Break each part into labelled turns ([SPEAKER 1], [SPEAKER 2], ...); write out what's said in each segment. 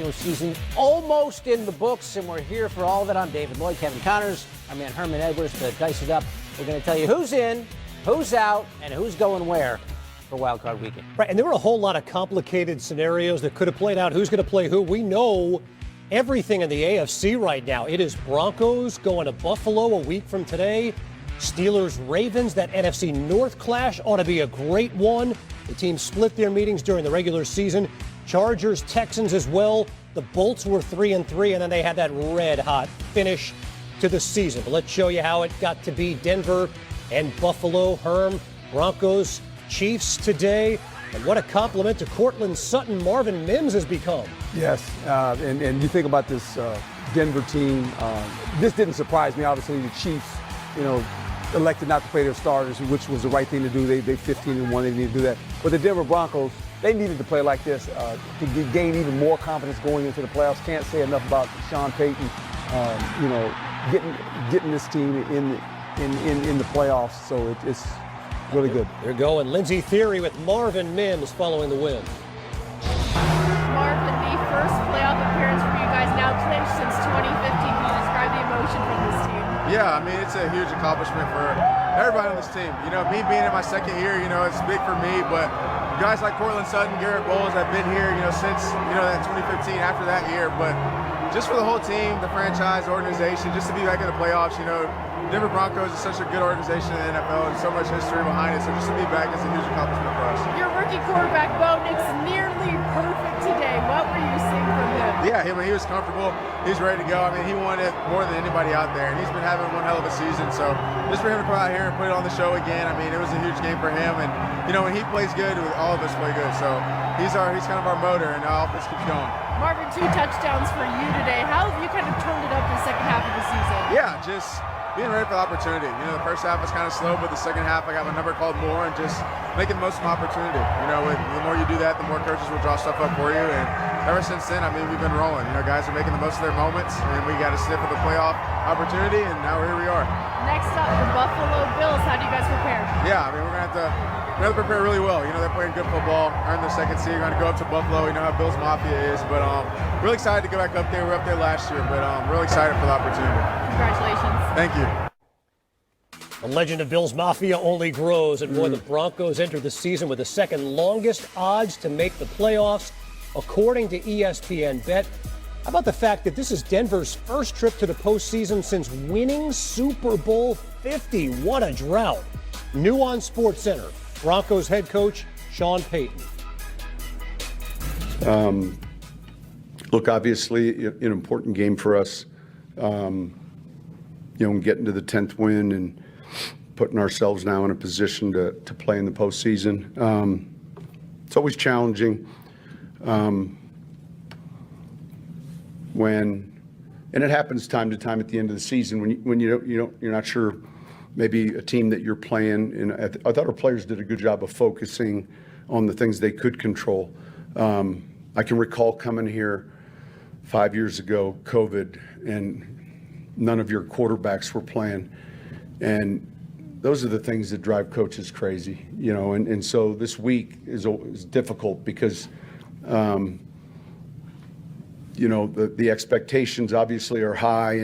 [SPEAKER 1] Season almost in the books, and we're here for all of it. I'm David Lloyd, Kevin Connors, our man Herman Edwards to dice it up. We're going to tell you who's in, who's out, and who's going where for Wild Card Weekend.
[SPEAKER 2] Right, and there were a whole lot of complicated scenarios that could have played out. Who's going to play who? We know everything in the AFC right now. It is Broncos going to Buffalo a week from today. Steelers, Ravens, that NFC North clash ought to be a great one. The teams split their meetings during the regular season. Chargers, Texans as well. The Bolts were 3-3, and then they had that red-hot finish to the season. But let's show you how it got to be Denver and Buffalo. Herm, Broncos, Chiefs today. And what a compliment to Cortland Sutton Marvin Mims has become.
[SPEAKER 3] Yes, and you think about this Denver team. This didn't surprise me. Obviously, the Chiefs, elected not to play their starters, which was the right thing to do. They 15-1. They needed to do that. But the Denver Broncos, they needed to play like this to gain even more confidence going into the playoffs. Can't say enough about Sean Payton, getting this team in the playoffs. So it's really good.
[SPEAKER 2] They're going Lindsey Theory with Marvin Mims following the win.
[SPEAKER 4] Marvin, the first playoff appearance for you guys, now clinched since 2015. Can you describe the emotion from this team?
[SPEAKER 5] Yeah, I mean, it's a huge accomplishment for everybody on this team. Me being in my second year, it's big for me, but guys like Cortland Sutton, Garrett Bowles have been here, since, that 2015, after that year. But just for the whole team, the franchise, organization, just to be back in the playoffs, Denver Broncos is such a good organization in the NFL and so much history behind it. So just to be back is a huge accomplishment for us.
[SPEAKER 4] Your rookie quarterback, Bo Nix, nearly perfect today. What were you seeing from him?
[SPEAKER 5] Yeah, he was comfortable. He's ready to go. I mean, he wanted more than anybody out there, and he's been having one hell of a season. So just for him to come out here and put it on the show again, I mean, it was a huge game for him. And, when he plays good, all of us play good. So he's kind of our motor, and our offense keeps going.
[SPEAKER 4] Marvin, 2 touchdowns for you today. How have you kind of turned it up the second half of the season?
[SPEAKER 5] Yeah, just being ready for the opportunity. The first half was kind of slow, but the second half I got my number called more and just making the most of my opportunity. The more you do that, the more coaches will draw stuff up for you. And ever since then, we've been rolling. Guys are making the most of their moments, and we got to sniff at the playoff opportunity, and now here we are.
[SPEAKER 4] Next up, the Buffalo Bills. How do you guys prepare?
[SPEAKER 5] Yeah, we're going to have to prepare really well. They're playing good football, earn their second seed. We're going to go up to Buffalo. We know how Bills Mafia is, but really excited to go back up there. We were up there last year, but really excited for the opportunity.
[SPEAKER 4] Congratulations.
[SPEAKER 5] Thank you.
[SPEAKER 2] The legend of Bills Mafia only grows, and the Broncos entered the season with the second longest odds to make the playoffs, according to ESPN Bet. How about the fact that this is Denver's first trip to the postseason since winning Super Bowl 50? What a drought. New on SportsCenter, Broncos head coach Sean Payton.
[SPEAKER 6] Look, obviously, an important game for us. Getting to the 10th win and putting ourselves now in a position to play in the postseason. It's always challenging and it happens time to time at the end of the season when you're not sure. Maybe a team that you're playing, and I thought our players did a good job of focusing on the things they could control. I can recall coming here 5 years ago, COVID, and none of your quarterbacks were playing. And those are the things that drive coaches crazy, and so this week is difficult because, the expectations obviously are high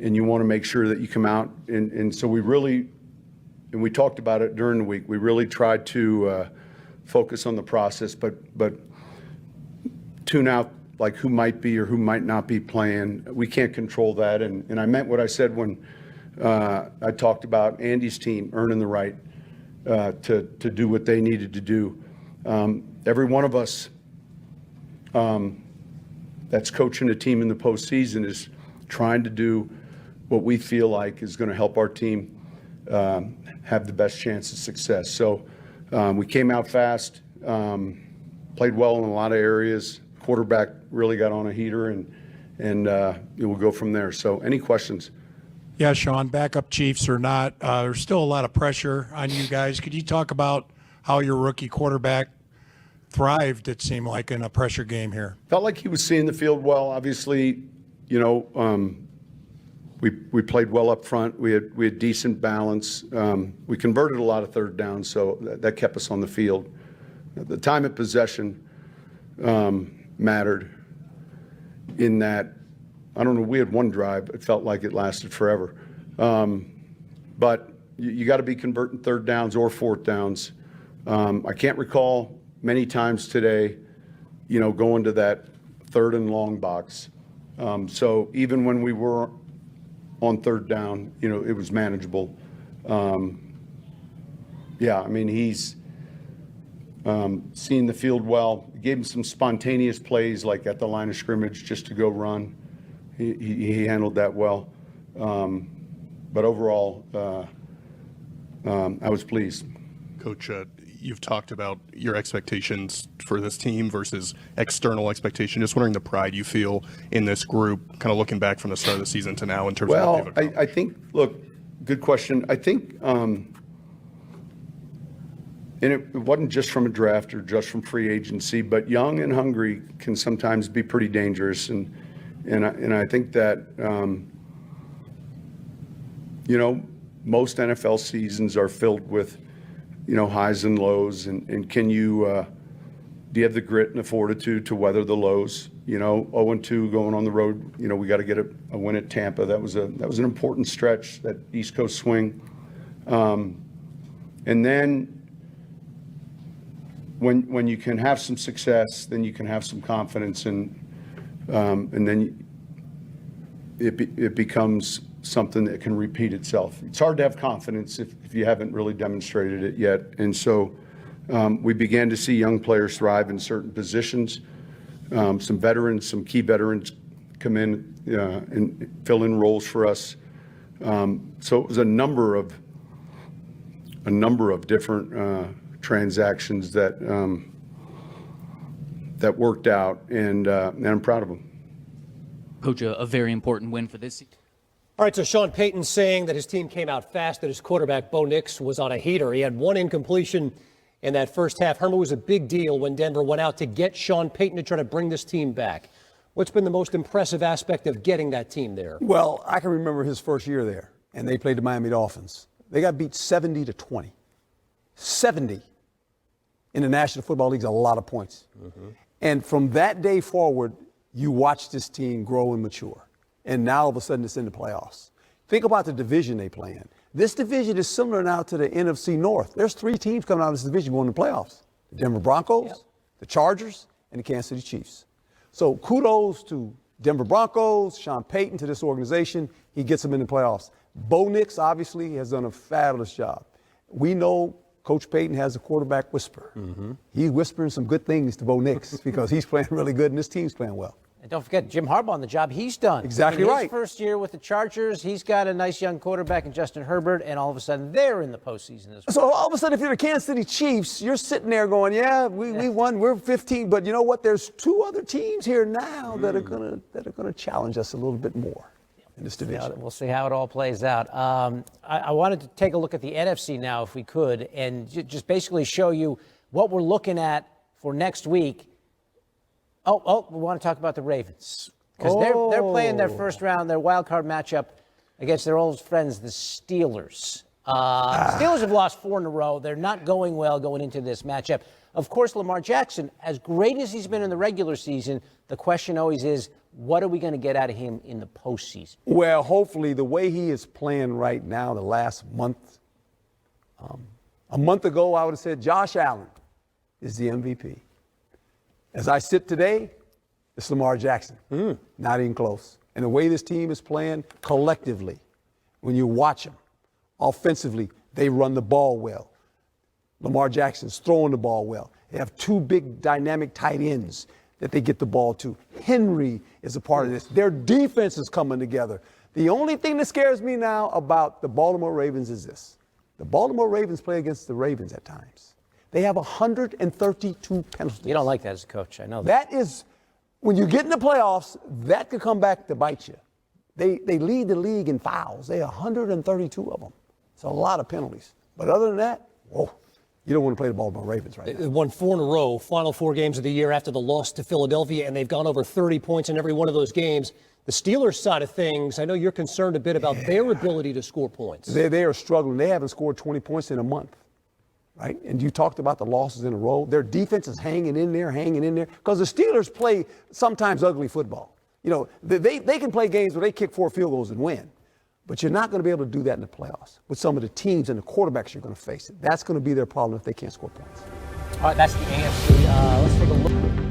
[SPEAKER 6] and you want to make sure that you come out. And so we talked about it during the week. We really tried to focus on the process, but tune out like who might be or who might not be playing. We can't control that. And I meant what I said when I talked about Andy's team earning the right to do what they needed to do. Every one of us that's coaching a team in the postseason is trying to do what we feel like is going to help our team have the best chance of success. So we came out fast, played well in a lot of areas. Quarterback really got on a heater, and we'll go from there. So any questions?
[SPEAKER 7] Yeah, Sean, backup Chiefs or not, there's still a lot of pressure on you guys. Could you talk about how your rookie quarterback thrived, it seemed like, in a pressure game here?
[SPEAKER 6] Felt like he was seeing the field well. Obviously, we played well up front. We had decent balance. We converted a lot of third downs, so that kept us on the field. The time of possession mattered. in that, I don't know, we had one drive, it felt like it lasted forever. But you got to be converting third downs or fourth downs. I can't recall many times today, going to that third and long box. So even when we were on third down, it was manageable. Yeah, I mean, he's seen the field well. Gave him some spontaneous plays, like at the line of scrimmage, just to go run. He handled that well. But overall, I was pleased.
[SPEAKER 8] Coach, you've talked about your expectations for this team versus external expectation. Just wondering the pride you feel in this group, kind of looking back from the start of the season to now in terms of what they've accomplished.
[SPEAKER 6] I think, look, good question. I think, and it wasn't just from a draft or just from free agency, but young and hungry can sometimes be pretty dangerous. And I think that, most NFL seasons are filled with, highs and lows. And can you, do you have the grit and the fortitude to weather the lows? 0-2 going on the road. We got to get a win at Tampa. That was an important stretch, that East Coast swing. And then when you can have some success, then you can have some confidence, and then it becomes something that can repeat itself. It's hard to have confidence if you haven't really demonstrated it yet. And so we began to see young players thrive in certain positions. Some veterans, some key veterans come in and fill in roles for us. So it was a number of different transactions that worked out, and I'm proud of them.
[SPEAKER 9] Coach, a very important win for this season.
[SPEAKER 2] All right, so Sean Payton saying that his team came out fast, that his quarterback, Bo Nix, was on a heater. He had one incompletion in that first half. Herman, was a big deal when Denver went out to get Sean Payton to try to bring this team back. What's been the most impressive aspect of getting that team there?
[SPEAKER 3] Well, I can remember his first year there, and they played the Miami Dolphins. They got beat 70-20. 70 in the National Football League is a lot of points. Mm-hmm. And from that day forward, you watch this team grow and mature. And now all of a sudden it's in the playoffs. Think about the division they play in. This division is similar now to the NFC North. There's 3 teams coming out of this division going to the playoffs. The Denver Broncos, the Chargers, and the Kansas City Chiefs. So kudos to Denver Broncos, Sean Payton, to this organization. He gets them in the playoffs. Bo Nix, obviously, has done a fabulous job. We know Coach Payton has a quarterback whisperer. Mm-hmm. He's whispering some good things to Bo Nix because he's playing really good and his team's playing well.
[SPEAKER 1] And don't forget Jim Harbaugh on the job he's done.
[SPEAKER 3] Exactly
[SPEAKER 1] in his
[SPEAKER 3] right.
[SPEAKER 1] First year with the Chargers, he's got a nice young quarterback in Justin Herbert, and all of a sudden they're in the postseason as well.
[SPEAKER 3] So all of a sudden, if you're the Kansas City Chiefs, you're sitting there going, we won, we're 15, but you know what? There's 2 other teams here now that are gonna challenge us a little bit more in this division.
[SPEAKER 1] We'll see how it all plays out. I wanted to take a look at the NFC now, if we could, and just basically show you what we're looking at for next week. Oh, we want to talk about the Ravens. Because they're playing their first round, their wild card matchup against their old friends, the Steelers. The Steelers have lost 4 in a row. They're not going well going into this matchup. Of course, Lamar Jackson, as great as he's been in the regular season, the question always is, what are we going to get out of him in the postseason?
[SPEAKER 3] Well, hopefully, the way he is playing right now, the last month, a month ago, I would have said Josh Allen is the MVP. As I sit today, it's Lamar Jackson. Not even close. And the way this team is playing collectively, when you watch them, offensively, they run the ball well. Lamar Jackson's throwing the ball well. They have 2 big dynamic tight ends that they get the ball to. Henry is a part of this. Their defense is coming together. The only thing that scares me now about the Baltimore Ravens is this. The Baltimore Ravens play against the Ravens at times. They have 132 penalties.
[SPEAKER 1] You don't like that as a coach, I know that.
[SPEAKER 3] That is, when you get in the playoffs, that could come back to bite you. They lead the league in fouls. They have 132 of them. It's a lot of penalties. But other than that, whoa, you don't want to play the Baltimore Ravens right now.
[SPEAKER 2] They won 4 in a row, final 4 games of the year after the loss to Philadelphia, and they've gone over 30 points in every one of those games. The Steelers side of things, I know you're concerned a bit about their ability to score points.
[SPEAKER 3] They are struggling. They haven't scored 20 points in a month. Right? And you talked about the losses in a row. Their defense is hanging in there, because the Steelers play sometimes ugly football. You know, they can play games where they kick 4 field goals and win, but you're not going to be able to do that in the playoffs with some of the teams and the quarterbacks you're going to face. That's going to be their problem if they can't score points.
[SPEAKER 1] All right, that's the AFC. Let's take a look.